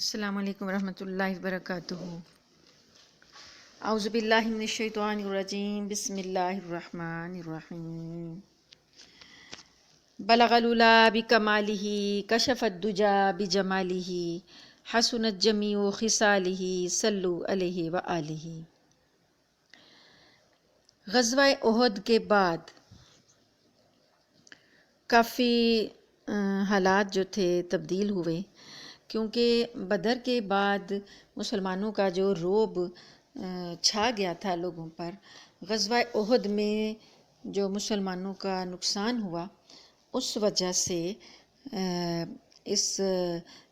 السلام علیکم ورحمۃ اللہ وبرکاتہ۔ اعوذ باللہ من الشیطان الرجیم، بسم اللہ الرحمن الرحیم۔ بلغ العلا بکمالہ، کشف الدجا بجمالہ، حسنت جمیع خصالہ، صلوا علیہ وآلہ۔ غزوہ احد کے بعد کافی حالات جو تھے تبدیل ہوئے، کیونکہ بدر کے بعد مسلمانوں کا جو رعب چھا گیا تھا لوگوں پر، غزوہ احد میں جو مسلمانوں کا نقصان ہوا اس وجہ سے اس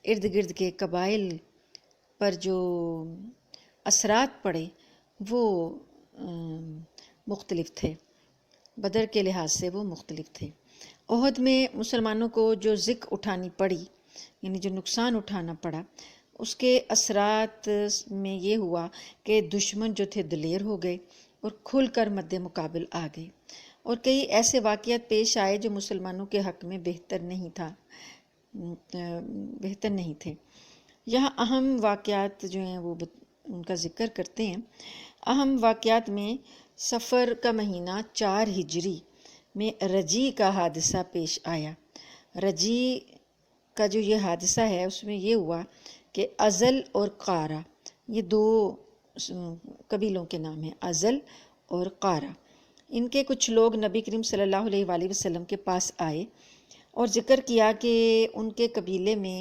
ارد گرد کے قبائل پر جو اثرات پڑے وہ مختلف تھے، بدر کے لحاظ سے وہ مختلف تھے۔ احد میں مسلمانوں کو جو ذکر اٹھانی پڑی، یعنی جو نقصان اٹھانا پڑا، اس کے اثرات میں یہ ہوا کہ دشمن جو تھے دلیر ہو گئے اور کھل کر مد مقابل آ گئے، اور کئی ایسے واقعات پیش آئے جو مسلمانوں کے حق میں بہتر نہیں تھے۔ یہاں اہم واقعات جو ہیں وہ ان کا ذکر کرتے ہیں۔ اہم واقعات میں صفر کا مہینہ 4 ہجری میں رجی کا حادثہ پیش آیا۔ رجی کا جو یہ حادثہ ہے اس میں یہ ہوا کہ ازل اور قارہ، یہ دو قبیلوں کے نام ہیں، ازل اور قارہ۔ ان کے کچھ لوگ نبی کریم صلی اللہ علیہ وآلہ وسلم کے پاس آئے اور ذکر کیا کہ ان کے قبیلے میں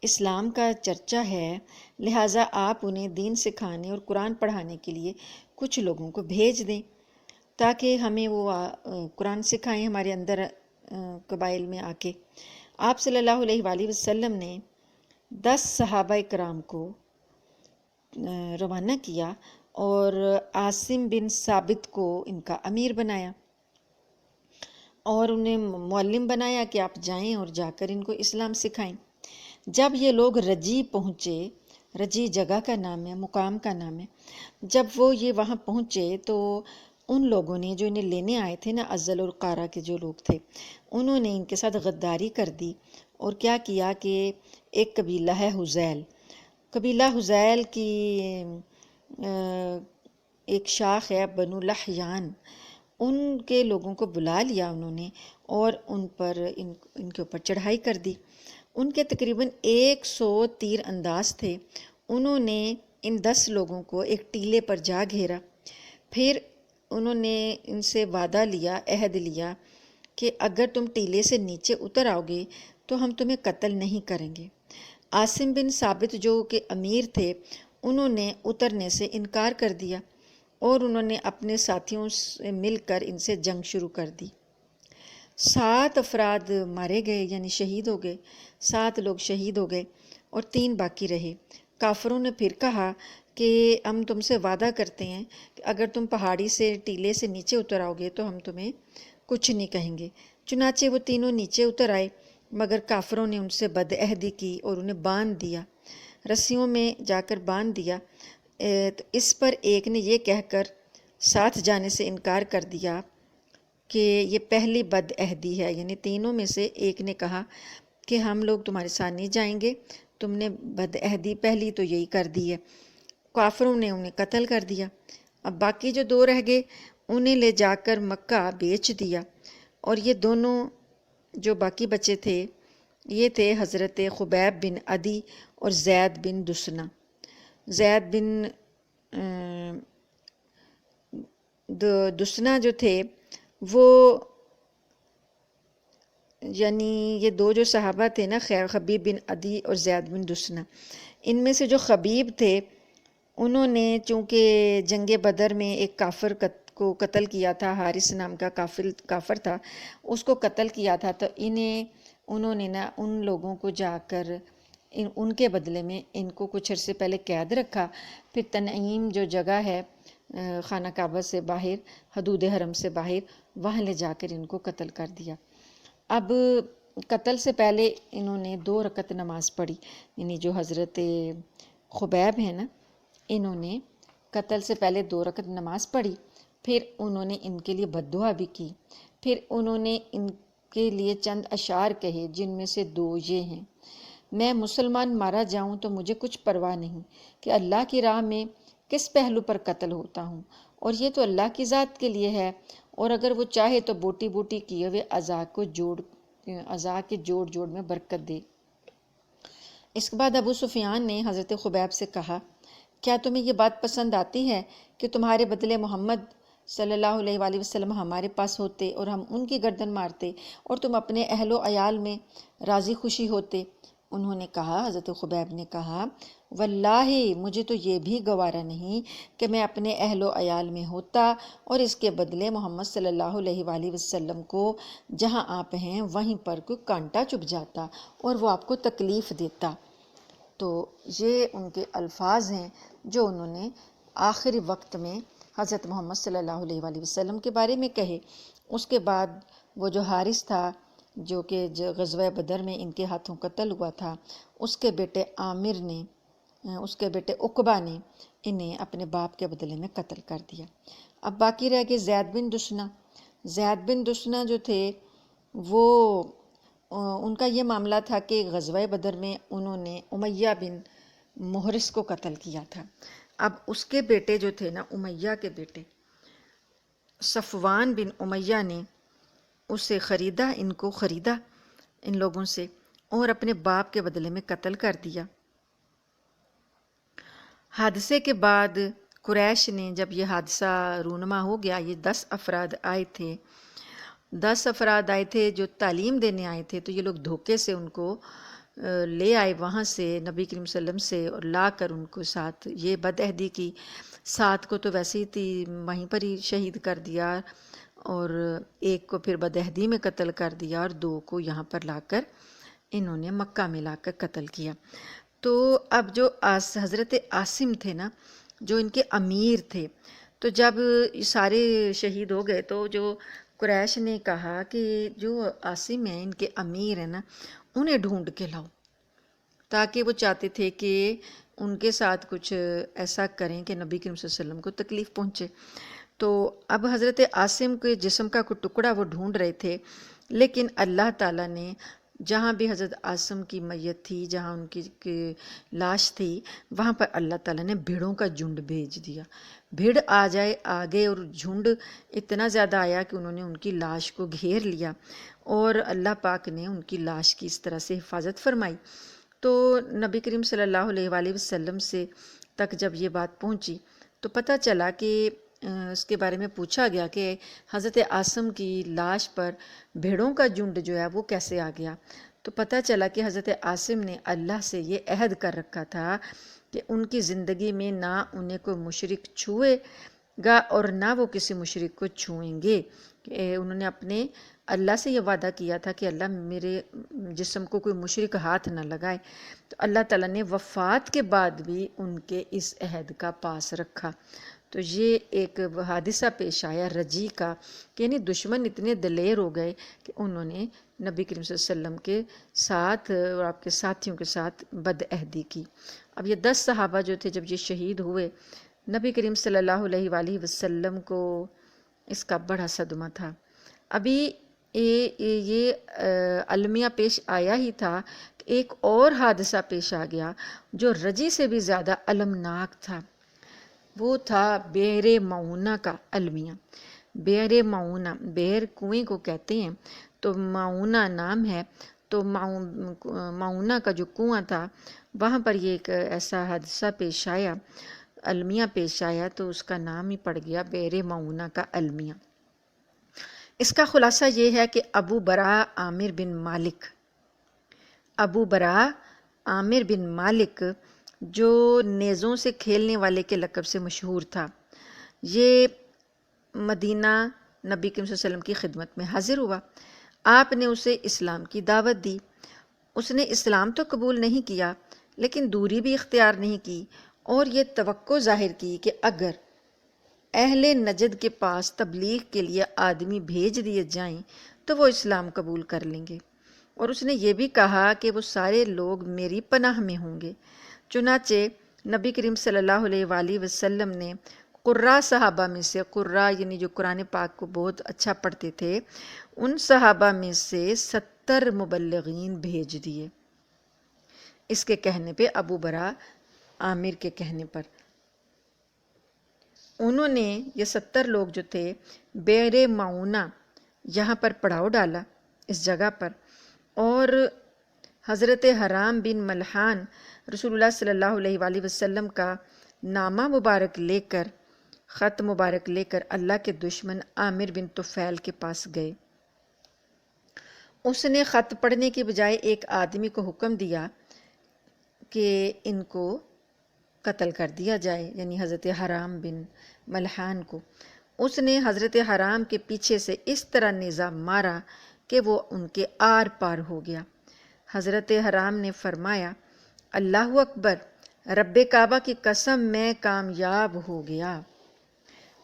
اسلام کا چرچا ہے، لہٰذا آپ انہیں دین سکھانے اور قرآن پڑھانے کے لیے کچھ لوگوں کو بھیج دیں تاکہ ہمیں وہ قرآن سکھائیں ہمارے اندر قبائل میں آ کے۔ آپ صلی اللہ علیہ وآلہ وسلم نے 10 صحابہ کرام کو روانہ کیا اور عاصم بن ثابت کو ان کا امیر بنایا اور انہیں معلم بنایا کہ آپ جائیں اور جا کر ان کو اسلام سکھائیں۔ جب یہ لوگ رجی پہنچے، رجی جگہ کا نام ہے، مقام کا نام ہے، جب وہ یہ وہاں پہنچے تو ان لوگوں نے جو انہیں لینے آئے تھے نا، ازل اور قارہ کے جو لوگ تھے، انہوں نے ان کے ساتھ غداری کر دی اور کیا کیا کہ ایک قبیلہ ہے حذیل، قبیلہ حذیل کی ایک شاخ ہے بنو لحیان، ان کے لوگوں کو بلا لیا انہوں نے اور ان کے اوپر چڑھائی کر دی۔ ان کے تقریباً 100 تیر انداز تھے۔ انہوں نے ان 10 لوگوں کو ایک ٹیلے پر جا گھیرا، پھر انہوں نے ان سے وعدہ لیا، عہد لیا کہ اگر تم ٹیلے سے نیچے اتر آؤ گے تو ہم تمہیں قتل نہیں کریں گے۔ عاصم بن ثابت جو کہ امیر تھے، انہوں نے اترنے سے انکار کر دیا اور انہوں نے اپنے ساتھیوں سے مل کر ان سے جنگ شروع کر دی۔ 7 افراد مارے گئے، یعنی شہید ہو گئے، 7 لوگ شہید ہو گئے اور 3 باقی رہے۔ کافروں نے پھر کہا کہ ہم تم سے وعدہ کرتے ہیں کہ اگر تم پہاڑی سے ٹیلے سے نیچے اتر آؤ گے تو ہم تمہیں کچھ نہیں کہیں گے۔ چنانچہ وہ تینوں نیچے اتر آئے، مگر کافروں نے ان سے بد عہدی کی اور انہیں باندھ دیا، رسیوں میں جا کر باندھ دیا۔ تو اس پر ایک نے یہ کہہ کر ساتھ جانے سے انکار کر دیا کہ یہ پہلی بد عہدی ہے، یعنی تینوں میں سے ایک نے کہا کہ ہم لوگ تمہارے ساتھ نہیں جائیں گے، تم نے بد عہدی پہلی تو یہی کر دی ہے۔ کافروں نے انہیں قتل کر دیا۔ اب باقی جو 2 رہ گئے انہیں لے جا کر مکہ بیچ دیا، اور یہ دونوں جو باقی بچے تھے یہ تھے حضرت خبیب بن عدی اور زید بن دسنہ۔ زید بن دسنہ جو تھے وہ، یعنی یہ 2 جو صحابہ تھے نا، خبیب بن عدی اور زید بن دسنہ، ان میں سے جو خبیب تھے انہوں نے چونکہ جنگ بدر میں ایک کافر کو قتل کیا تھا، حارث نام کا کافر تھا، اس کو قتل کیا تھا، تو انہوں نے نا ان لوگوں کو جا کر ان کے بدلے میں ان کو کچھ عرصے پہلے قید رکھا، پھر تنعیم جو جگہ ہے خانہ کعبہ سے باہر، حدود حرم سے باہر، وہاں لے جا کر ان کو قتل کر دیا۔ اب قتل سے پہلے انہوں نے 2 رکعت نماز پڑھی، یعنی جو حضرت خبیب ہیں نا، انہوں نے قتل سے پہلے 2 رکعت نماز پڑھی، پھر انہوں نے ان کے لیے بد دعا بھی کی، پھر انہوں نے ان کے لیے چند اشعار کہے جن میں سے 2 یہ ہیں میں مسلمان مارا جاؤں تو مجھے کچھ پرواہ نہیں کہ اللہ کی راہ میں کس پہلو پر قتل ہوتا ہوں، اور یہ تو اللہ کی ذات کے لیے ہے، اور اگر وہ چاہے تو بوٹی بوٹی کیے ہوئے اعضاء کے جوڑ جوڑ میں برکت دے۔ اس کے بعد ابو سفیان نے حضرت خبیب سے کہا، کیا تمہیں یہ بات پسند آتی ہے کہ تمہارے بدلے محمد صلی اللہ علیہ وآلہ وسلم ہمارے پاس ہوتے اور ہم ان کی گردن مارتے اور تم اپنے اہل و عیال میں راضی خوشی ہوتے؟ انہوں نے کہا، حضرت خبیب نے کہا، واللہ مجھے تو یہ بھی گوارا نہیں کہ میں اپنے اہل و عیال میں ہوتا اور اس کے بدلے محمد صلی اللہ علیہ وآلہ وسلم کو جہاں آپ ہیں وہیں پر کوئی کانٹا چبھ جاتا اور وہ آپ کو تکلیف دیتا۔ تو یہ ان کے الفاظ ہیں جو انہوں نے آخری وقت میں حضرت محمد صلی اللہ علیہ وآلہ وسلم کے بارے میں کہے۔ اس کے بعد وہ جو حارث تھا جو کہ غزوہ بدر میں ان کے ہاتھوں قتل ہوا تھا، اس کے بیٹے عامر نے، اس کے بیٹے عقبہ نے انہیں اپنے باپ کے بدلے میں قتل کر دیا۔ اب باقی رہ گئے زید بن دشنہ۔ زید بن دشنہ جو تھے وہ ان کا یہ معاملہ تھا کہ غزوہ بدر میں انہوں نے امیہ بن محرس کو قتل کیا تھا۔ اب اس کے بیٹے جو تھے نا، امیہ کے بیٹے صفوان بن امیہ نے اسے خریدا، ان لوگوں سے، اور اپنے باپ کے بدلے میں قتل کر دیا۔ حادثے کے بعد قریش نے جب یہ حادثہ رونما ہو گیا، یہ 10 افراد آئے تھے، 10 افراد آئے تھے جو تعلیم دینے آئے تھے، تو یہ لوگ دھوکے سے ان کو لے آئے وہاں سے نبی کریم صلی اللہ علیہ وسلم سے، اور لا کر ان کو ساتھ یہ بدعہدی کی۔ 7 کو تو ویسے ہی تھی وہیں پر ہی شہید کر دیا، اور 1 کو پھر بدعہدی میں قتل کر دیا، اور 2 کو یہاں پر لا کر انہوں نے مکہ میں لا کر قتل کیا۔ تو اب جو حضرت عاصم تھے نا، جو ان کے امیر تھے، تو جب سارے شہید ہو گئے تو جو قریش نے کہا کہ جو عاصم ہیں ان کے امیر ہیں نا، انہیں ڈھونڈ کے لاؤ، تاکہ وہ چاہتے تھے کہ ان کے ساتھ کچھ ایسا کریں کہ نبی کریم صلی اللہ علیہ وسلم کو تکلیف پہنچے۔ تو اب حضرت عاصم کے جسم کا کوئی ٹکڑا وہ ڈھونڈ رہے تھے، لیکن اللہ تعالیٰ نے جہاں بھی حضرت عاصم کی میت تھی، جہاں ان کی لاش تھی، وہاں پر اللہ تعالیٰ نے بھیڑوں کا جھنڈ بھیج دیا۔ بھیڑ آگے اور جھنڈ اتنا زیادہ آیا کہ انہوں نے ان کی لاش کو گھیر لیا، اور اللہ پاک نے ان کی لاش کی اس طرح سے حفاظت فرمائی۔ تو نبی کریم صلی اللہ علیہ وآلہ وسلم سے تک جب یہ بات پہنچی تو پتہ چلا کہ اس کے بارے میں پوچھا گیا کہ حضرت عاصم کی لاش پر بھیڑوں کا جھنڈ جو ہے وہ کیسے آ گیا؟ تو پتہ چلا کہ حضرت عاصم نے اللہ سے یہ عہد کر رکھا تھا کہ ان کی زندگی میں نہ انہیں کوئی مشرک چھوئے گا اور نہ وہ کسی مشرک کو چھوئیں گے، کہ انہوں نے اپنے اللہ سے یہ وعدہ کیا تھا کہ اللہ میرے جسم کو کوئی مشرک ہاتھ نہ لگائے۔ تو اللہ تعالیٰ نے وفات کے بعد بھی ان کے اس عہد کا پاس رکھا۔ تو یہ ایک حادثہ پیش آیا رجی کا، کہ یعنی دشمن اتنے دلیر ہو گئے کہ انہوں نے نبی کریم صلی اللہ علیہ وسلم کے ساتھ اور آپ کے ساتھیوں کے ساتھ بدعہدی کی۔ اب یہ 10 صحابہ جو تھے جب یہ شہید ہوئے، نبی کریم صلی اللہ علیہ وآلہ وسلم کو اس کا بڑا صدمہ تھا۔ ابھی یہ المیہ پیش آیا ہی تھا کہ ایک اور حادثہ پیش آ گیا جو رجی سے بھی زیادہ المناک تھا۔ وہ تھا بئر معونہ کا المیہ۔ بئر معونہ، بئر کنویں کو کہتے ہیں، تو معونہ نام ہے۔ تو معونہ کا جو کنواں تھا وہاں پر یہ ایک ایسا حادثہ پیش آیا، المیہ پیش آیا، تو اس کا نام ہی پڑ گیا بئر معونہ کا المیہ۔ اس کا خلاصہ یہ ہے کہ ابو براء عامر بن مالک جو نیزوں سے کھیلنے والے کے لقب سے مشہور تھا، یہ مدینہ نبی کریم صلی اللہ علیہ وسلم کی خدمت میں حاضر ہوا۔ آپ نے اسے اسلام کی دعوت دی۔ اس نے اسلام تو قبول نہیں کیا، لیکن دوری بھی اختیار نہیں کی، اور یہ توقع ظاہر کی کہ اگر اہل نجد کے پاس تبلیغ کے لیے آدمی بھیج دیے جائیں تو وہ اسلام قبول کر لیں گے، اور اس نے یہ بھی کہا کہ وہ سارے لوگ میری پناہ میں ہوں گے۔ چنانچہ نبی کریم صلی اللہ علیہ وآلہ وسلم نے قراء صحابہ میں سے، قراء یعنی جو قرآن پاک کو بہت اچھا پڑھتے تھے، ان صحابہ میں سے 70 مبلغین بھیج دیے۔ اس کے کہنے پہ، ابو برا عامر کے کہنے پر انہوں نے، یہ 70 لوگ جو تھے، بیر معونہ یہاں پر پڑاؤ ڈالا اس جگہ پر، اور حضرت حرام بن ملحان رسول اللہ صلی اللہ علیہ وآلہ وسلم کا نامہ مبارک لے کر، خط مبارک لے کر اللہ کے دشمن عامر بن طفیل کے پاس گئے۔ اس نے خط پڑھنے کی بجائے ایک آدمی کو حکم دیا کہ ان کو قتل کر دیا جائے، یعنی حضرت حرام بن ملحان کو۔ اس نے حضرت حرام کے پیچھے سے اس طرح نیزہ مارا کہ وہ ان کے آر پار ہو گیا۔ حضرت حرام نے فرمایا، اللہ اکبر، رب کعبہ کی قسم، میں کامیاب ہو گیا۔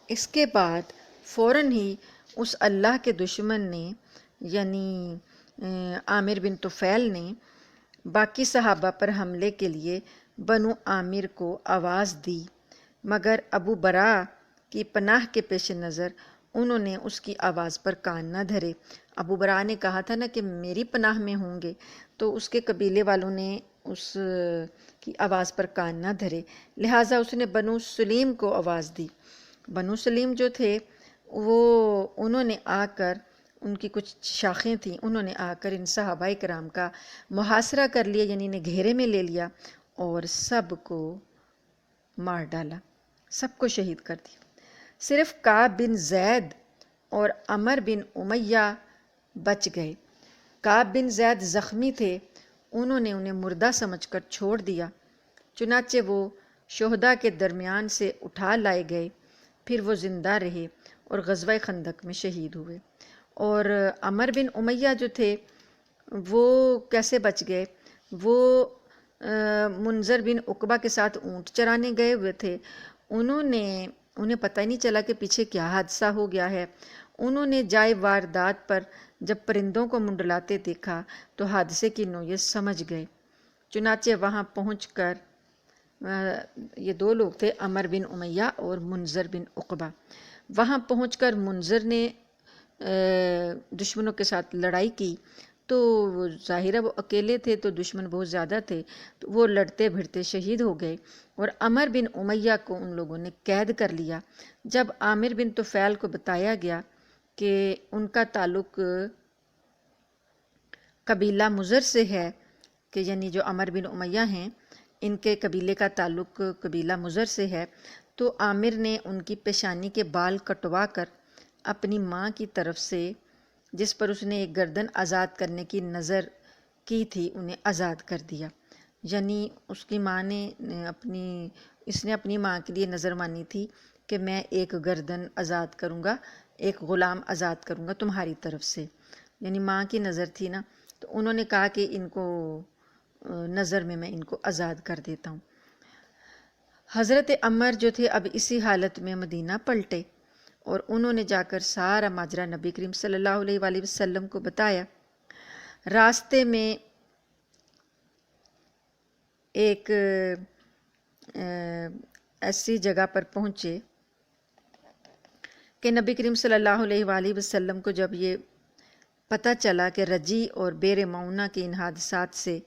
اس کے بعد فوراً ہی اس اللہ کے دشمن نے، یعنی عامر بن طفیل نے، باقی صحابہ پر حملے کے لیے بنو عامر کو آواز دی، مگر ابو برا کی پناہ کے پیش نظر انہوں نے اس کی آواز پر کان نہ دھرے۔ ابو برا نے کہا تھا نا کہ میری پناہ میں ہوں گے، تو اس کے قبیلے والوں نے اس کی آواز پر کان نہ دھرے، لہٰذا اس نے بنو سلیم کو آواز دی۔ بنو سلیم جو تھے وہ، انہوں نے آ کر، ان کی کچھ شاخیں تھیں، انہوں نے آ کر ان صحابہ کرام کا محاصرہ کر لیا، یعنی انہیں گھیرے میں لے لیا اور سب کو مار ڈالا، سب کو شہید کر دیا۔ صرف کعب بن زید اور عمر بن امیہ بچ گئے۔ کعب بن زید زخمی تھے، انہوں نے انہیں مردہ سمجھ کر چھوڑ دیا، چنانچہ وہ شہداء کے درمیان سے اٹھا لائے گئے، پھر وہ زندہ رہے اور غزوہ خندق میں شہید ہوئے۔ اور عمر بن امیہ جو تھے وہ کیسے بچ گئے؟ وہ منذر بن عقبہ کے ساتھ اونٹ چرانے گئے ہوئے تھے، انہیں پتہ ہی نہیں چلا کہ پیچھے کیا حادثہ ہو گیا ہے۔ انہوں نے جائے واردات پر جب پرندوں کو منڈلاتے دیکھا تو حادثے کی نوعیت سمجھ گئے، چنانچہ وہاں پہنچ کر، یہ دو لوگ تھے، عمر بن امیہ اور منذر بن عقبہ، وہاں پہنچ کر منذر نے دشمنوں کے ساتھ لڑائی کی، تو ظاہر ہے وہ اکیلے تھے تو دشمن بہت زیادہ تھے، تو وہ لڑتے بھڑتے شہید ہو گئے، اور عمر بن امیہ کو ان لوگوں نے قید کر لیا۔ جب عامر بن طفیل کو بتایا گیا کہ ان کا تعلق قبیلہ مضر سے ہے، کہ یعنی جو عمر بن امیہ ہیں ان کے قبیلے کا تعلق قبیلہ مضر سے ہے، تو عامر نے ان کی پیشانی کے بال کٹوا کر اپنی ماں کی طرف سے، جس پر اس نے ایک گردن آزاد کرنے کی نظر کی تھی، انہیں آزاد کر دیا۔ یعنی اس کی ماں نے اس نے اپنی ماں کے لیے نظر مانی تھی کہ میں ایک گردن آزاد کروں گا، ایک غلام آزاد کروں گا تمہاری طرف سے، یعنی ماں کی نظر تھی نا، تو انہوں نے کہا کہ ان کو نظر میں ان کو آزاد کر دیتا ہوں۔ حضرت عمر جو تھے اب اسی حالت میں مدینہ پلٹے، اور انہوں نے جا کر سارا ماجرا نبی کریم صلی اللہ علیہ وآلہ وسلم کو بتایا۔ راستے میں ایک ایسی جگہ پر پہنچے کہ نبی کریم صلی اللہ علیہ وآلہ وسلم کو جب یہ پتہ چلا کہ رجی اور بیر معونہ کے ان حادثات سے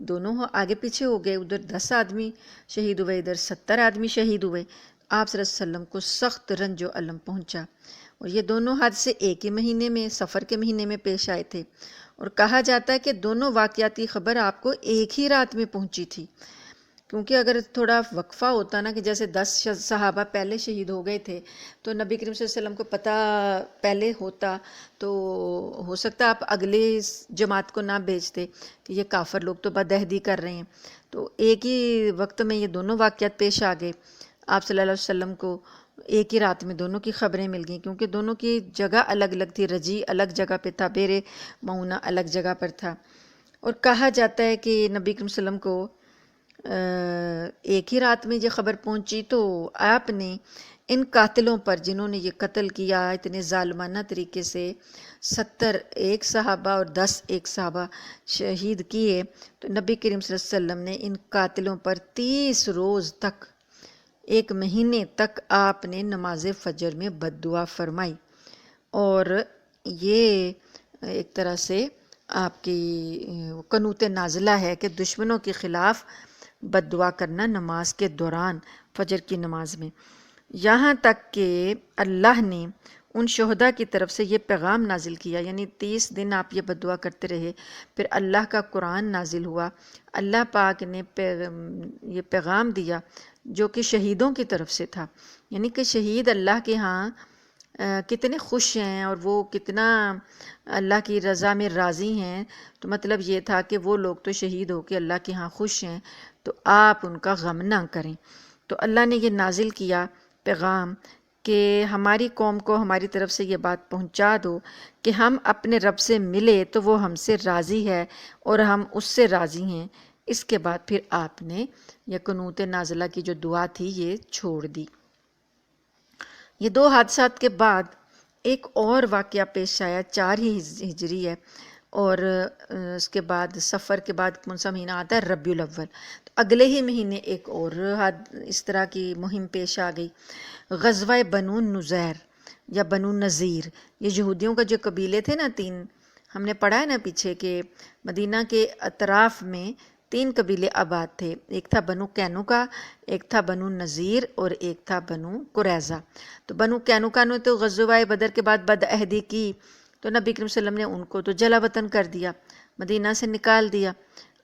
دونوں آگے پیچھے ہو گئے، ادھر 10 آدمی شہید ہوئے، ادھر 70 آدمی شہید ہوئے، آپ صلی اللہ علیہ وسلم کو سخت رنج و الم پہنچا۔ اور یہ دونوں حادثے ایک ہی مہینے میں، سفر کے مہینے میں پیش آئے تھے، اور کہا جاتا ہے کہ دونوں واقعاتی خبر آپ کو ایک ہی رات میں پہنچی تھی، کیونکہ اگر تھوڑا وقفہ ہوتا نا، کہ جیسے 10 صحابہ پہلے شہید ہو گئے تھے تو نبی کریم صلی اللہ علیہ وسلم کو پتہ پہلے ہوتا تو ہو سکتا آپ اگلے جماعت کو نہ بھیجتے کہ یہ کافر لوگ تو بدعہدی کر رہے ہیں، تو ایک ہی وقت میں یہ دونوں واقعات پیش آ گئے۔ آپ صلی اللہ علیہ وسلم کو ایک ہی رات میں دونوں کی خبریں مل گئیں، کیونکہ دونوں کی جگہ الگ الگ تھی، رجی الگ جگہ پہ تھا، بیر معونہ الگ جگہ پر تھا، اور کہا جاتا ہے کہ نبی کریم صلی اللہ علیہ وسلم کو ایک ہی رات میں یہ خبر پہنچی، تو آپ نے ان قاتلوں پر، جنہوں نے یہ قتل کیا اتنے ظالمانہ طریقے سے، 70 ایک صحابہ اور 10 ایک صحابہ شہید کیے، تو نبی کریم صلی اللہ علیہ وسلم نے ان قاتلوں پر 30 روز تک، ایک مہینے تک آپ نے نماز فجر میں بد دعا فرمائی، اور یہ ایک طرح سے آپ کی قنوت نازلہ ہے کہ دشمنوں کے خلاف بد دعا کرنا نماز کے دوران، فجر کی نماز میں، یہاں تک کہ اللہ نے ان شہداء کی طرف سے یہ پیغام نازل کیا، یعنی 30 دن آپ یہ بد دعا کرتے رہے، پھر اللہ کا قرآن نازل ہوا، اللہ پاک نے یہ پیغام دیا جو کہ شہیدوں کی طرف سے تھا، یعنی کہ شہید اللہ کے ہاں کتنے خوش ہیں اور وہ کتنا اللہ کی رضا میں راضی ہیں، تو مطلب یہ تھا کہ وہ لوگ تو شہید ہو کے اللہ کے ہاں خوش ہیں، تو آپ ان کا غم نہ کریں۔ تو اللہ نے یہ نازل کیا پیغام کہ ہماری قوم کو ہماری طرف سے یہ بات پہنچا دو کہ ہم اپنے رب سے ملے تو وہ ہم سے راضی ہے اور ہم اس سے راضی ہیں۔ اس کے بعد پھر آپ نے یہ قنوت نازلہ کی جو دعا تھی یہ چھوڑ دی۔ یہ دو حادثات کے بعد ایک اور واقعہ پیش آیا، 4 ہی ہجری ہے، اور اس کے بعد سفر کے بعد کون سا مہینہ آتا ہے؟ ربیع الاول، تو اگلے ہی مہینے ایک اور اس طرح کی مہم پیش آ گئی، غزوہ بنو نذیر یا بنو نذیر۔ یہ یہودیوں کا جو قبیلے تھے نا 3، ہم نے پڑھا ہے نا پیچھے کہ مدینہ کے اطراف میں 3 قبیلے آباد تھے، ایک تھا بنو قینقاع، ایک تھا بنو نذیر اور ایک تھا بنو قریظہ۔ تو بنو قینقاع نے تو غزوہ بدر کے بعد بدعہدی کی، تو نبی کریم صلی اللہ علیہ وسلم نے ان کو تو جلا وطن کر دیا، مدینہ سے نکال دیا۔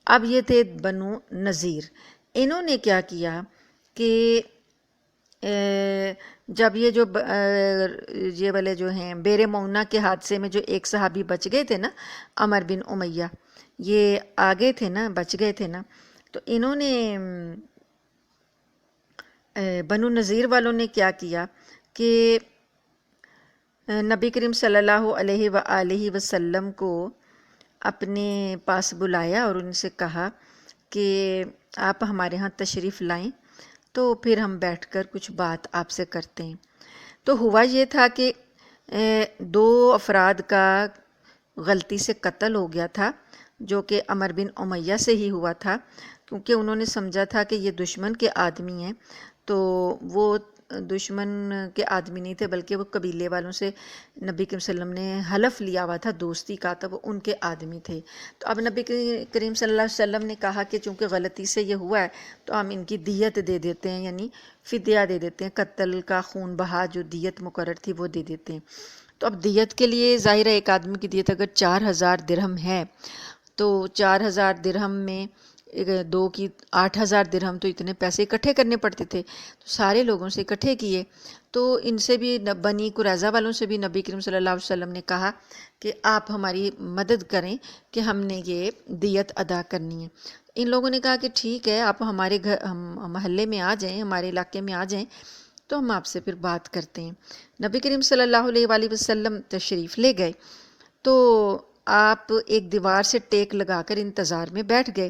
اب یہ تھے بنو نذیر، انہوں نے کیا کیا کہ جب یہ جو یہ والے جو ہیں بیر معونہ کے حادثے میں جو ایک صحابی بچ گئے تھے نا، عمر بن امیہ، یہ آگے تھے نا، بچ گئے تھے نا، تو انہوں نے بنو نذیر والوں نے کیا کیا کہ نبی کریم صلی اللہ علیہ وآلہ وسلم کو اپنے پاس بلایا اور ان سے کہا کہ آپ ہمارے ہاں تشریف لائیں تو پھر ہم بیٹھ کر کچھ بات آپ سے کرتے ہیں۔ تو ہوا یہ تھا کہ 2 افراد کا غلطی سے قتل ہو گیا تھا، جو کہ عمر بن امیہ سے ہی ہوا تھا، کیونکہ انہوں نے سمجھا تھا کہ یہ دشمن کے آدمی ہیں، تو وہ دشمن کے آدمی نہیں تھے بلکہ وہ قبیلے والوں سے نبی کریم صلی اللہ علیہ وسلم نے حلف لیا ہوا تھا دوستی کا، تو وہ ان کے آدمی تھے۔ تو اب نبی کریم صلی اللہ علیہ وسلم نے کہا کہ چونکہ غلطی سے یہ ہوا ہے تو ہم ان کی دیت دے دیتے ہیں، یعنی فدیہ دے دیتے ہیں، قتل کا خون بہا جو دیت مقرر تھی وہ دے دیتے ہیں۔ تو اب دیت کے لیے ظاہر ہے ایک آدمی کی دیت اگر 4000 درہم ہے تو 4000 درہم میں 2 کی 8000 درہم، تو اتنے پیسے اکٹھے کرنے پڑتے تھے، تو سارے لوگوں سے اکٹھے کیے۔ تو ان سے بھی بنی قریظہ والوں سے بھی نبی کریم صلی اللہ علیہ وسلم نے کہا کہ آپ ہماری مدد کریں کہ ہم نے یہ دیت ادا کرنی ہے۔ ان لوگوں نے کہا کہ ٹھیک ہے، آپ ہمارے گھر محلے میں آ جائیں، ہمارے علاقے میں آ جائیں تو ہم آپ سے پھر بات کرتے ہیں۔ نبی کریم صلی اللہ علیہ وآلہ وسلم تشریف لے گئے تو آپ ایک دیوار سے ٹیک لگا کر انتظار میں بیٹھ گئے۔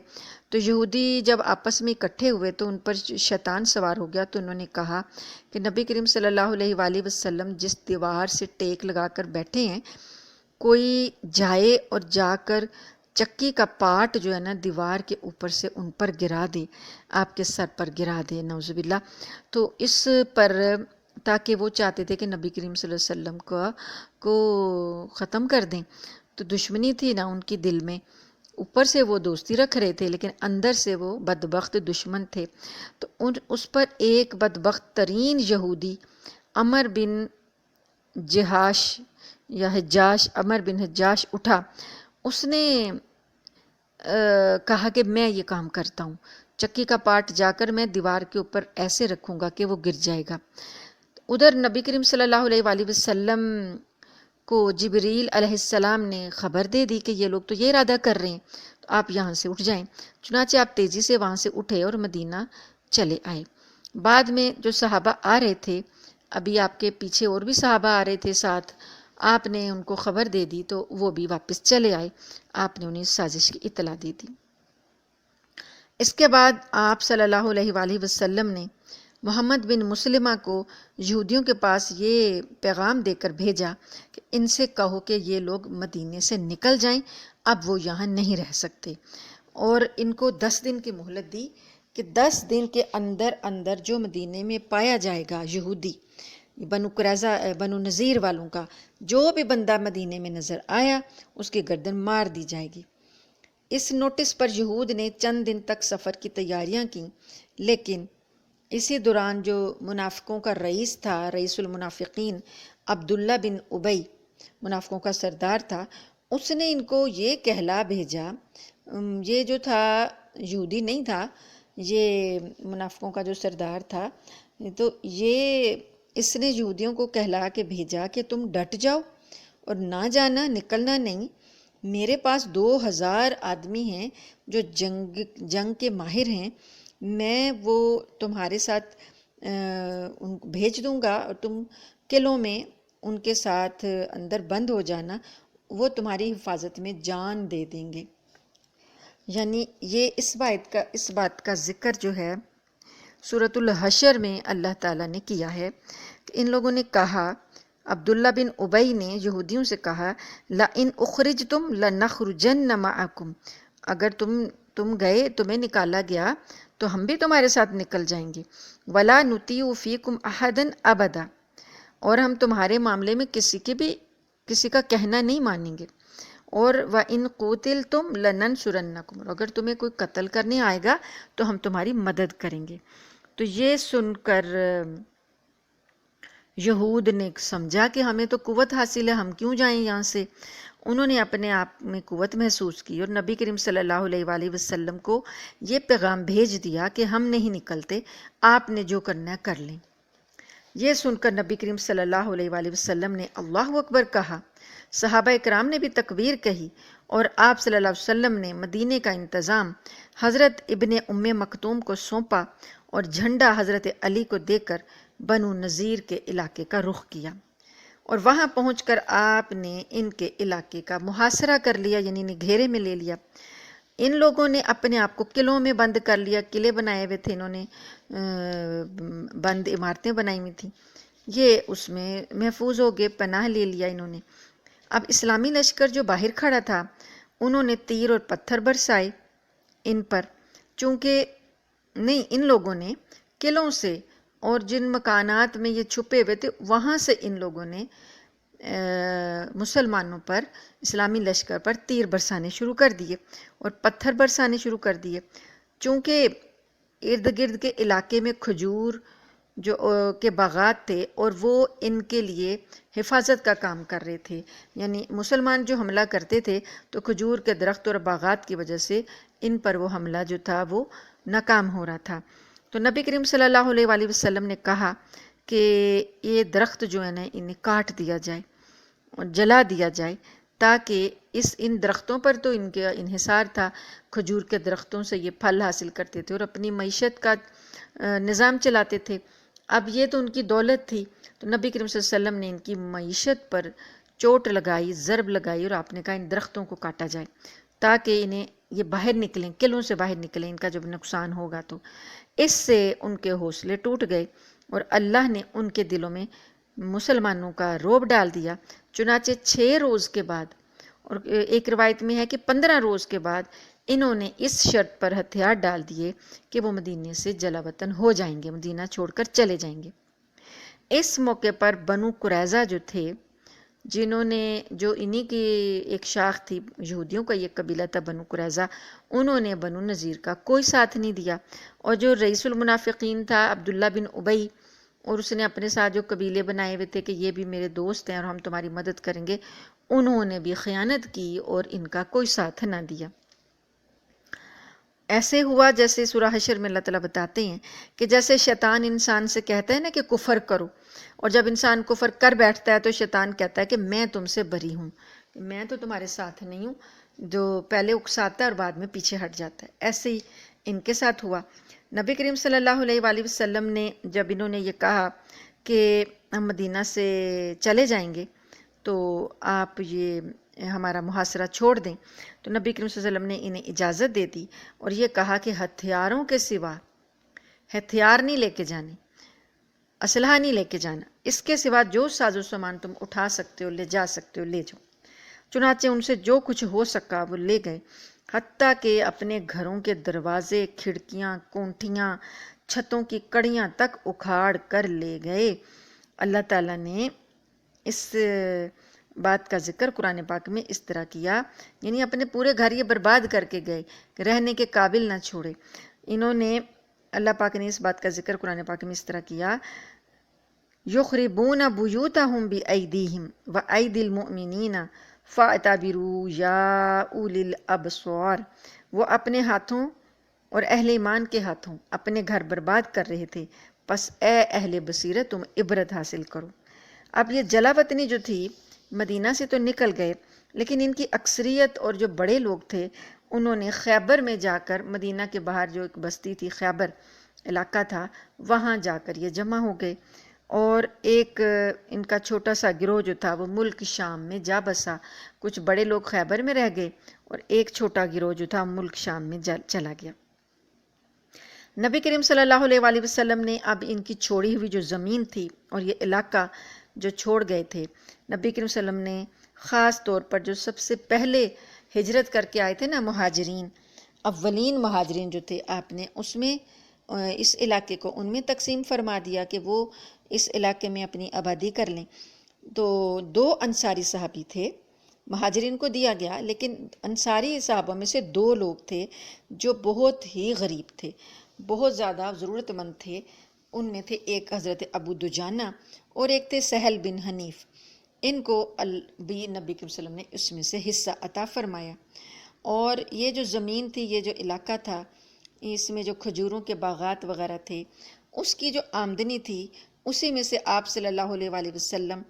تو یہودی جب آپس میں اکٹھے ہوئے تو ان پر شیطان سوار ہو گیا، تو انہوں نے کہا کہ نبی کریم صلی اللہ علیہ وآلہ وسلم جس دیوار سے ٹیک لگا کر بیٹھے ہیں، کوئی جائے اور جا کر چکی کا پاٹ جو ہے نا دیوار کے اوپر سے ان پر گرا دے، آپ کے سر پر گرا دے، نعوذ باللہ۔ تو اس پر تاکہ وہ چاہتے تھے کہ نبی کریم صلی اللہ علیہ وسلم کو ختم کر دیں، تو دشمنی تھی نا ان کی دل میں، اوپر سے وہ دوستی رکھ رہے تھے لیکن اندر سے وہ بدبخت دشمن تھے۔ تو اس پر ایک بدبخت ترین یہودی عمر بن جہاش یا حجاش، عمر بن حجاش اٹھا، اس نے کہا کہ میں یہ کام کرتا ہوں، چکی کا پاٹ جا کر میں دیوار کے اوپر ایسے رکھوں گا کہ وہ گر جائے گا۔ ادھر نبی کریم صلی اللہ علیہ وآلہ وسلم کو جبریل علیہ السلام نے خبر دے دی کہ یہ لوگ تو یہ ارادہ کر رہے ہیں، تو آپ یہاں سے اٹھ جائیں۔ چنانچہ آپ تیزی سے وہاں سے اٹھے اور مدینہ چلے آئے۔ بعد میں جو صحابہ آ رہے تھے، ابھی آپ کے پیچھے اور بھی صحابہ آ رہے تھے ساتھ، آپ نے ان کو خبر دے دی تو وہ بھی واپس چلے آئے، آپ نے انہیں سازش کی اطلاع دی تھی۔ اس کے بعد آپ صلی اللہ علیہ وآلہ وسلم نے محمد بن مسلمہ کو یہودیوں کے پاس یہ پیغام دے کر بھیجا کہ ان سے کہو کہ یہ لوگ مدینے سے نکل جائیں، اب وہ یہاں نہیں رہ سکتے، اور ان کو 10 دن کی مہلت دی کہ 10 دن کے اندر اندر جو مدینے میں پایا جائے گا یہودی بنو قریظہ بنو نذیر والوں کا، جو بھی بندہ مدینے میں نظر آیا اس کی گردن مار دی جائے گی۔ اس نوٹس پر یہود نے چند دن تک سفر کی تیاریاں کیں، لیکن اسی دوران جو منافقوں کا رئیس تھا، رئیس المنافقین عبداللہ بن ابی، منافقوں کا سردار تھا، اس نے ان کو یہ کہلا بھیجا، یہ جو تھا یہودی نہیں تھا، یہ منافقوں کا جو سردار تھا، تو یہ اس نے یہودیوں کو کہلا کے بھیجا کہ تم ڈٹ جاؤ اور نہ جانا، نکلنا نہیں، میرے پاس 2000 آدمی ہیں جو جنگ کے ماہر ہیں، میں وہ تمہارے ساتھ ان کو بھیج دوں گا اور تم قلعوں میں ان کے ساتھ اندر بند ہو جانا، وہ تمہاری حفاظت میں جان دے دیں گے۔ یعنی یہ اس بات کا ذکر جو ہے سورۃ الحشر میں اللہ تعالیٰ نے کیا ہے کہ ان لوگوں نے کہا، عبداللہ بن ابی نے یہودیوں سے کہا، لَإِنْ أُخْرِجْتُمْ لَنَخْرُجَنَّ مَعَكُمْ، اگر تم گئے، تمہیں نکالا گیا تو ہم بھی تمہارے ساتھ نکل جائیں گے، وَلَا نُطِيعُ فِيكُمْ أَحَدًا أَبَدًا، اور ہم تمہارے معاملے میں کسی کا کہنا نہیں مانیں گے، اور وَإِنْ قُوتِلْتُمْ لَنَنْصُرَنَّكُمْ، اور اگر تمہیں کوئی قتل کرنے آئے گا تو ہم تمہاری مدد کریں گے۔ تو یہ سن کر یہود نے سمجھا کہ ہمیں تو قوت حاصل ہے، ہم کیوں جائیں یہاں سے۔ انہوں نے اپنے آپ میں قوت محسوس کی اور نبی کریم صلی اللہ علیہ وآلہ وسلم کو یہ پیغام بھیج دیا کہ ہم نہیں نکلتے، آپ نے جو کرنا ہے کر لیں۔ یہ سن کر نبی کریم صلی اللہ علیہ وآلہ وسلم نے اللہ اکبر کہا، صحابہ اکرام نے بھی تکبیر کہی، اور آپ صلی اللہ علیہ وسلم نے مدینے کا انتظام حضرت ابن ام مکتوم کو سونپا اور جھنڈا حضرت علی کو دے کر بنو نذیر کے علاقے کا رخ کیا، اور وہاں پہنچ کر آپ نے ان کے علاقے کا محاصرہ کر لیا، یعنی انہیں گھیرے میں لے لیا۔ ان لوگوں نے اپنے آپ کو قلعوں میں بند کر لیا، قلعے بنائے ہوئے تھے، انہوں نے بند عمارتیں بنائی ہوئی تھیں، یہ اس میں محفوظ ہو گئے، پناہ لے لیا انہوں نے۔ اب اسلامی لشکر جو باہر کھڑا تھا، انہوں نے تیر اور پتھر برسائے ان پر، چونکہ نہیں، ان لوگوں نے قلعوں سے اور جن مکانات میں یہ چھپے ہوئے تھے وہاں سے ان لوگوں نے مسلمانوں پر، اسلامی لشکر پر تیر برسانے شروع کر دیے اور پتھر برسانے شروع کر دیے، چونکہ ارد گرد کے علاقے میں کھجور جو کے باغات تھے اور وہ ان کے لیے حفاظت کا کام کر رہے تھے، یعنی مسلمان جو حملہ کرتے تھے تو کھجور کے درخت اور باغات کی وجہ سے ان پر وہ حملہ جو تھا وہ ناکام ہو رہا تھا۔ تو نبی کریم صلی اللہ علیہ وآلہ وسلم نے کہا کہ یہ درخت جو ہے نا انہیں کاٹ دیا جائے اور جلا دیا جائے، تاکہ ان درختوں پر تو ان کا انحصار تھا، کھجور کے درختوں سے یہ پھل حاصل کرتے تھے اور اپنی معیشت کا نظام چلاتے تھے۔ اب یہ تو ان کی دولت تھی، تو نبی کریم صلی اللہ علیہ وسلم نے ان کی معیشت پر چوٹ لگائی، ضرب لگائی، اور آپ نے کہا ان درختوں کو کاٹا جائے تاکہ انہیں یہ باہر نکلیں، قلعوں سے باہر نکلیں، ان کا جب نقصان ہوگا تو۔ اس سے ان کے حوصلے ٹوٹ گئے اور اللہ نے ان کے دلوں میں مسلمانوں کا رعب ڈال دیا۔ چنانچہ 6 روز کے بعد، اور ایک روایت میں ہے کہ 15 روز کے بعد، انہوں نے اس شرط پر ہتھیار ڈال دیے کہ وہ مدینے سے جلا وطن ہو جائیں گے، مدینہ چھوڑ کر چلے جائیں گے۔ اس موقع پر بنو قریظہ جو تھے، جنہوں نے جو انہی کی ایک شاخ تھی، یہودیوں کا یہ قبیلہ تھا بنو قریظہ، انہوں نے بنو نذیر کا کوئی ساتھ نہیں دیا، اور جو رئیس المنافقین تھا عبداللہ بن ابی، اور اس نے اپنے ساتھ جو قبیلے بنائے ہوئے تھے کہ یہ بھی میرے دوست ہیں اور ہم تمہاری مدد کریں گے، انہوں نے بھی خیانت کی اور ان کا کوئی ساتھ نہ دیا۔ ایسے ہوا جیسے سورہ حشر میں اللہ تعالیٰ بتاتے ہیں کہ جیسے شیطان انسان سے کہتا ہے نا کہ کفر کرو، اور جب انسان کفر کر بیٹھتا ہے تو شیطان کہتا ہے کہ میں تم سے بری ہوں، میں تو تمہارے ساتھ نہیں ہوں، جو پہلے اکساتا ہے اور بعد میں پیچھے ہٹ جاتا ہے۔ ایسے ہی ان کے ساتھ ہوا۔ نبی کریم صلی اللہ علیہ وآلہ وسلم نے جب انہوں نے یہ کہا کہ ہم مدینہ سے چلے جائیں گے تو آپ یہ ہمارا محاصرہ چھوڑ دیں، تو نبی کریم صلی اللہ علیہ وسلم نے انہیں اجازت دے دی اور یہ کہا کہ ہتھیاروں کے سوا، ہتھیار نہیں لے کے جانے، اسلحہ نہیں لے کے جانا، اس کے سوا جو ساز و سامان تم اٹھا سکتے ہو، لے جا سکتے ہو، لے جاؤ۔ چنانچہ ان سے جو کچھ ہو سکا وہ لے گئے، حتیٰ کہ اپنے گھروں کے دروازے، کھڑکیاں، کونٹیاں، چھتوں کی کڑیاں تک اکھاڑ کر لے گئے۔ اللہ تعالیٰ نے اس بات کا ذکر قرآن پاک میں اس طرح کیا، یعنی اپنے پورے گھر یہ برباد کر کے گئے کہ رہنے کے قابل نہ چھوڑے. انہوں نے، اللہ پاک نے اس بات کا ذکر قرآن پاک میں اس طرح کیا، یخربون بیوتہم بایدیہم وایدی المؤمنین فاعتبروا یا اولی الابصار. وہ اپنے ہاتھوں اور اہل ایمان کے ہاتھوں اپنے گھر برباد کر رہے تھے، پس اے اہل بصیرت تم عبرت حاصل کرو. اب یہ جلا وطنی جو تھی، مدینہ سے تو نکل گئے، لیکن ان کی اکثریت اور جو بڑے لوگ تھے انہوں نے خیبر میں جا کر، مدینہ کے باہر جو ایک بستی تھی خیبر علاقہ تھا، وہاں جا کر یہ جمع ہو گئے. اور ایک ان کا چھوٹا سا گروہ جو تھا وہ ملک شام میں جا بسا. کچھ بڑے لوگ خیبر میں رہ گئے اور ایک چھوٹا گروہ جو تھا ملک شام میں چلا گیا. نبی کریم صلی اللہ علیہ وآلہ وسلم نے اب ان کی چھوڑی ہوئی جو زمین تھی اور یہ علاقہ جو چھوڑ گئے تھے، نبی کریم صلی اللہ علیہ وسلم نے خاص طور پر جو سب سے پہلے ہجرت کر کے آئے تھے نا مہاجرین، اولین مہاجرین جو تھے، آپ نے اس میں اس علاقے کو ان میں تقسیم فرما دیا کہ وہ اس علاقے میں اپنی آبادی کر لیں. تو 2 انصاری صحابی تھے، مہاجرین کو دیا گیا، لیکن انصاری صحابہ میں سے 2 لوگ تھے جو بہت ہی غریب تھے، بہت زیادہ ضرورت مند تھے. ان میں تھے ایک حضرت ابو دجانہ اور ایک تھے سہل بن حنیف. ان کو بھی نبی کریم صلی اللہ علیہ وسلم نے اس میں سے حصہ عطا فرمایا. اور یہ جو زمین تھی، یہ جو علاقہ تھا، اس میں جو کھجوروں کے باغات وغیرہ تھے، اس کی جو آمدنی تھی اسی میں سے آپ صلی اللہ علیہ وآلہ وسلم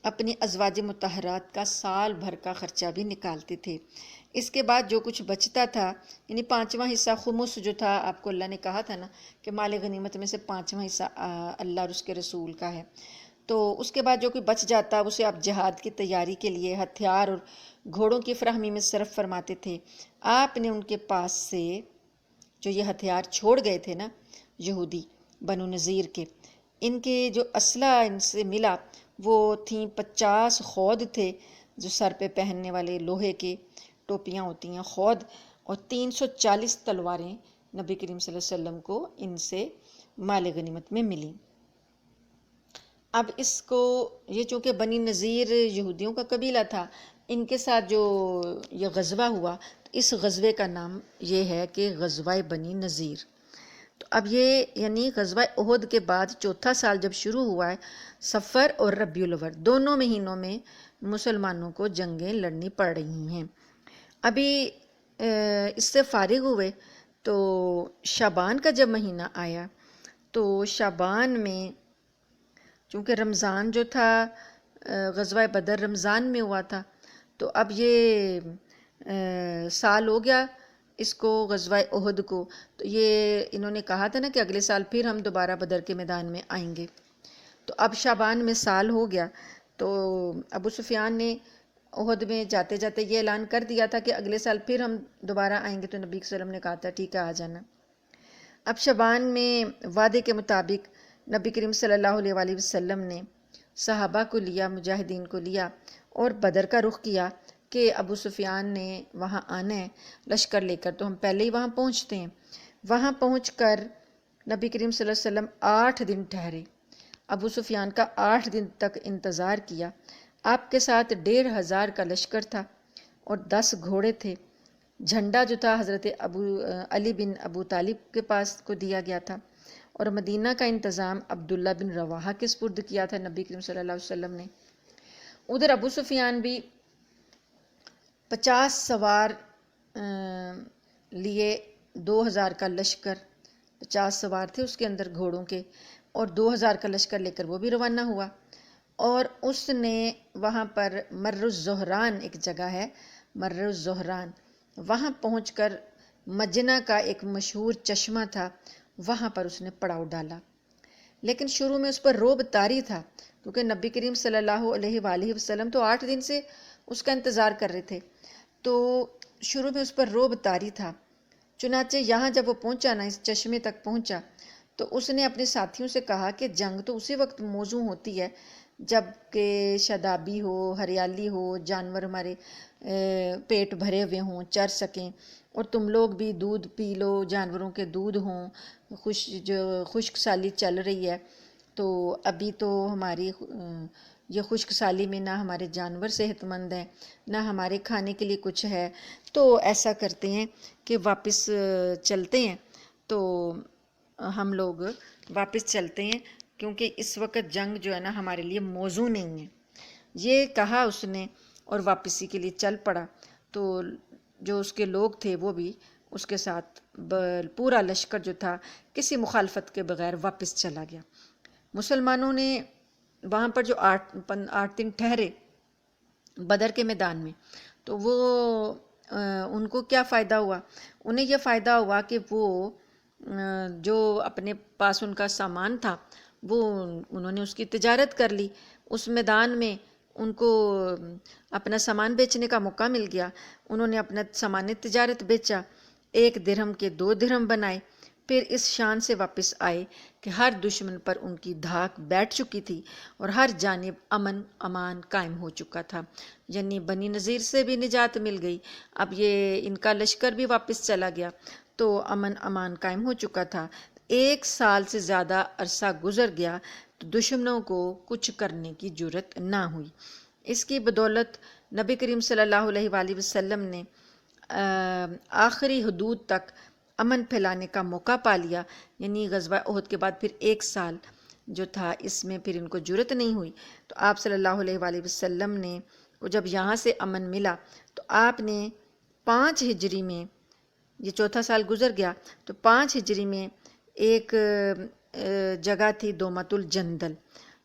اپنی ازواج مطہرات کا سال بھر کا خرچہ بھی نکالتے تھے. اس کے بعد جو کچھ بچتا تھا، یعنی 5واں حصہ خمس جو تھا، آپ کو اللہ نے کہا تھا نا کہ مال غنیمت میں سے 5واں حصہ اللہ اور اس کے رسول کا ہے. تو اس کے بعد جو کوئی بچ جاتا اسے آپ جہاد کی تیاری کے لیے ہتھیار اور گھوڑوں کی فراہمی میں صرف فرماتے تھے. آپ نے ان کے پاس سے جو یہ ہتھیار چھوڑ گئے تھے نا یہودی بنو نذیر کے، ان کے جو اسلحہ ان سے ملا وہ تھیں 50 خود تھے جو سر پہ پہننے والے لوہے کے ٹوپیاں ہوتی ہیں خود، اور 340 تلواریں نبی کریم صلی اللہ علیہ وسلم کو ان سے مال غنیمت میں ملی. اب اس کو یہ چونکہ بنی نذیر یہودیوں کا قبیلہ تھا، ان کے ساتھ جو یہ غزوہ ہوا، اس غزوے کا نام یہ ہے کہ غزوہ بنی نذیر. تو اب یہ یعنی غزوہ احد کے بعد 4تھا سال جب شروع ہوا ہے، صفر اور ربیع الاول دونوں مہینوں میں مسلمانوں کو جنگیں لڑنی پڑ رہی ہیں. ابھی اس سے فارغ ہوئے تو شعبان کا جب مہینہ آیا تو شعبان میں چونکہ رمضان جو تھا، غزوہ بدر رمضان میں ہوا تھا، تو اب یہ سال ہو گیا اس کو غزوہ احد کو. تو یہ انہوں نے کہا تھا نا کہ اگلے سال پھر ہم دوبارہ بدر کے میدان میں آئیں گے. تو اب شعبان میں سال ہو گیا تو ابو سفیان نے احد میں جاتے جاتے یہ اعلان کر دیا تھا کہ اگلے سال پھر ہم دوبارہ آئیں گے. تو نبی صلی اللہ علیہ وسلم نے کہا تھا ٹھیک ہے آ جانا. اب شعبان میں وعدے کے مطابق نبی کریم صلی اللہ علیہ وآلہ وسلم نے صحابہ کو لیا، مجاہدین کو لیا اور بدر کا رخ کیا کہ ابو سفیان نے وہاں آنا ہے لشکر لے کر. تو ہم پہلے ہی وہاں پہنچتے ہیں. وہاں پہنچ کر نبی کریم صلی اللہ علیہ وسلم 8 دن ٹھہرے. ابو سفیان کا 8 دن تک انتظار کیا. آپ کے ساتھ 1500 کا لشکر تھا اور 10 گھوڑے تھے. جھنڈا جو تھا حضرت علی بن ابو طالب کے پاس کو دیا گیا تھا، اور مدینہ کا انتظام عبداللہ بن رواحہ کے سپرد کیا تھا نبی کریم صلی اللہ علیہ وسلم نے. ادھر ابو سفیان بھی 50 سوار لیے، 2000 کا لشکر، 50 سوار تھے اس کے اندر گھوڑوں کے، اور 2000 کا لشکر لے کر وہ بھی روانہ ہوا. اور اس نے وہاں پر مر الزہران ایک جگہ ہے، مر الزہران، وہاں پہنچ کر مجنہ کا ایک مشہور چشمہ تھا، وہاں پر اس نے پڑاؤ ڈالا. لیکن شروع میں اس پر رعب طاری تھا کیونکہ نبی کریم صلی اللہ علیہ وآلہ وسلم تو 8 دن سے اس کا انتظار کر رہے تھے، تو شروع میں اس پر رعب طاری تھا. چنانچہ یہاں جب وہ پہنچا نا، اس چشمے تک پہنچا، تو اس نے اپنے ساتھیوں سے کہا کہ جنگ تو اسی وقت موزوں ہوتی ہے جب کہ شادابی ہو، ہریالی ہو، جانور ہمارے پیٹ بھرے ہوئے ہوں، چر سکیں، اور تم لوگ بھی دودھ پی لو، جانوروں کے دودھ ہوں، خشک سالی چل رہی ہے. تو ابھی تو ہماری یہ خشک سالی میں نہ ہمارے جانور صحت مند ہیں، نہ ہمارے کھانے کے لیے کچھ ہے، تو ایسا کرتے ہیں کہ واپس چلتے ہیں۔ تو ہم لوگ واپس چلتے ہیں، کیونکہ اس وقت جنگ جو ہے نا ہمارے لیے موزوں نہیں ہے، یہ کہا اس نے اور واپسی کے لیے چل پڑا۔ تو جو اس کے لوگ تھے وہ بھی اس کے ساتھ پورا لشکر جو تھا کسی مخالفت کے بغیر واپس چلا گیا۔ مسلمانوں نے وہاں پر جو 8 دن ٹھہرے بدر کے میدان میں، تو وہ ان کو کیا فائدہ ہوا؟ انہیں یہ فائدہ ہوا کہ وہ جو اپنے پاس ان کا سامان تھا وہ انہوں نے اس کی تجارت کر لی۔ اس میدان میں ان کو اپنا سامان بیچنے کا موقع مل گیا، انہوں نے اپنا سامان تجارت بیچا، 1 درہم کے 2 درہم بنائے، پھر اس شان سے واپس آئے کہ ہر دشمن پر ان کی دھاک بیٹھ چکی تھی اور ہر جانب امن امان قائم ہو چکا تھا، یعنی بنی نذیر سے بھی نجات مل گئی، اب یہ ان کا لشکر بھی واپس چلا گیا، تو امن امان قائم ہو چکا تھا۔ 1 سال سے زیادہ عرصہ گزر گیا تو دشمنوں کو کچھ کرنے کی جرت نہ ہوئی۔ اس کی بدولت نبی کریم صلی اللہ علیہ وآلہ وسلم نے آخری حدود تک امن پھیلانے کا موقع پا لیا، یعنی غزوہ احد کے بعد پھر 1 سال جو تھا اس میں پھر ان کو جرت نہیں ہوئی۔ تو آپ صلی اللہ علیہ وآلہ وسلم نے کو جب یہاں سے امن ملا تو آپ نے 5 ہجری میں، یہ 4تھا سال گزر گیا، تو 5 ہجری میں ایک جگہ تھی دومت الجندل۔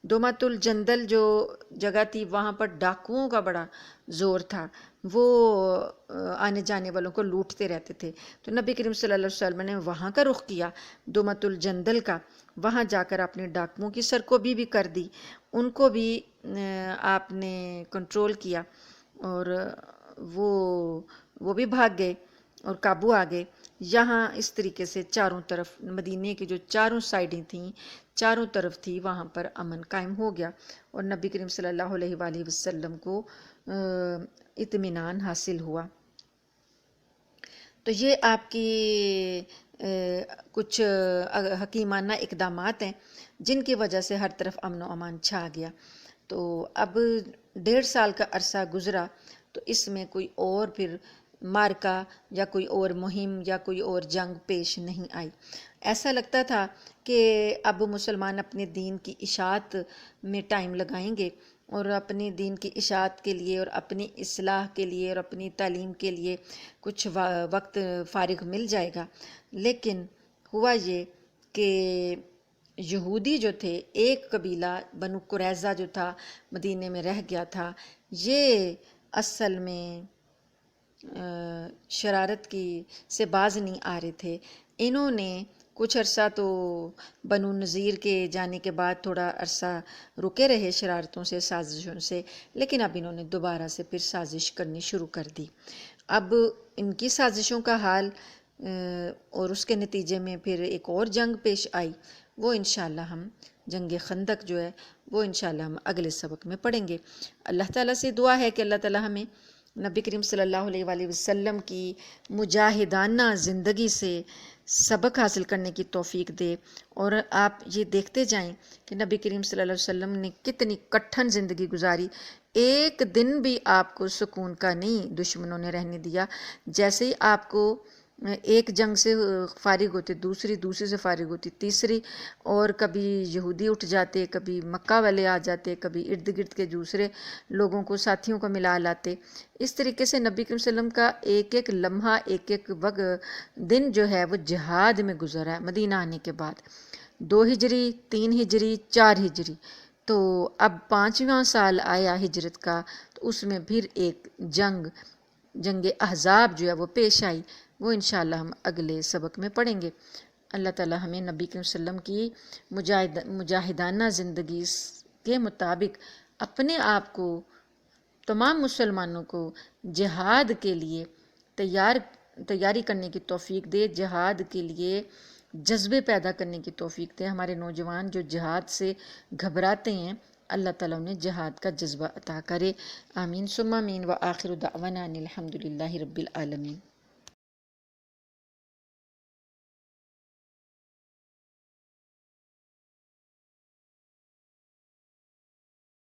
دومت الجندل جو جگہ تھی وہاں پر ڈاکوؤں کا بڑا زور تھا، وہ آنے جانے والوں کو لوٹتے رہتے تھے، تو نبی کریم صلی اللہ علیہ وسلم نے وہاں کا رخ کیا، دومت الجندل کا، وہاں جا کر اپنے ڈاکوؤں کی سرکوبی بھی کر دی، ان کو بھی آپ نے کنٹرول کیا اور وہ بھی بھاگ گئے اور قابو آ گئے۔ یہاں اس طریقے سے چاروں طرف مدینے کی جو چاروں سائڈیں تھیں، چاروں طرف تھی، وہاں پر امن قائم ہو گیا اور نبی کریم صلی اللہ علیہ وآلہ وسلم کو اطمینان حاصل ہوا۔ تو یہ آپ کی کچھ حکیمانہ اقدامات ہیں جن کی وجہ سے ہر طرف امن و امان چھا گیا۔ تو اب 1.5 سال کا عرصہ گزرا تو اس میں کوئی اور پھر مارکا یا کوئی اور مہم یا کوئی اور جنگ پیش نہیں آئی۔ ایسا لگتا تھا کہ اب مسلمان اپنے دین کی اشاعت میں ٹائم لگائیں گے اور اپنے دین کی اشاعت کے لیے اور اپنی اصلاح کے لیے اور اپنی تعلیم کے لیے کچھ وقت فارغ مل جائے گا، لیکن ہوا یہ کہ یہودی جو تھے، ایک قبیلہ بنو قریظہ جو تھا مدینے میں رہ گیا تھا، یہ اصل میں شرارت کی سے باز نہیں آ رہے تھے۔ انہوں نے کچھ عرصہ تو بنو نذیر کے جانے کے بعد تھوڑا عرصہ رکے رہے شرارتوں سے، سازشوں سے، لیکن اب انہوں نے دوبارہ سے پھر سازش کرنی شروع کر دی۔ اب ان کی سازشوں کا حال اور اس کے نتیجے میں پھر ایک اور جنگ پیش آئی، وہ انشاءاللہ ہم جنگ خندق جو ہے وہ انشاءاللہ ہم اگلے سبق میں پڑھیں گے۔ اللہ تعالیٰ سے دعا ہے کہ اللہ تعالیٰ ہمیں نبی کریم صلی اللہ علیہ وآلہ وسلم کی مجاہدانہ زندگی سے سبق حاصل کرنے کی توفیق دے، اور آپ یہ دیکھتے جائیں کہ نبی کریم صلی اللہ علیہ وسلم نے کتنی کٹھن زندگی گزاری، 1 دن بھی آپ کو سکون کا نہیں دشمنوں نے رہنے دیا۔ جیسے ہی آپ کو ایک جنگ سے فارغ ہوتے دوسری سے فارغ ہوتی تیسری، اور کبھی یہودی اٹھ جاتے، کبھی مکہ والے آ جاتے، کبھی ارد گرد کے دوسرے لوگوں کو ساتھیوں کو ملا لاتے، اس طریقے سے نبی کریم صلی اللہ علیہ وسلم کا ایک ایک لمحہ، ایک ایک دن جو ہے وہ جہاد میں گزرا ہے مدینہ آنے کے بعد، 2 ہجری، 3 ہجری، 4 ہجری، تو اب 5واں سال آیا ہجرت کا، تو اس میں پھر ایک جنگ احزاب جو ہے وہ پیش آئی، وہ انشاءاللہ ہم اگلے سبق میں پڑھیں گے۔ اللہ تعالیٰ ہمیں نبی کریم صلی اللہ علیہ وسلم کی مجاہدانہ زندگی کے مطابق اپنے آپ کو، تمام مسلمانوں کو جہاد کے لیے تیاری کرنے کی توفیق دے، جہاد کے لیے جذبے پیدا کرنے کی توفیق دے۔ ہمارے نوجوان جو جہاد سے گھبراتے ہیں، اللہ تعالیٰ انہیں جہاد کا جذبہ عطا کرے، آمین ثم آمین، وآخر دعوانا ان الحمد للہ رب العالمین۔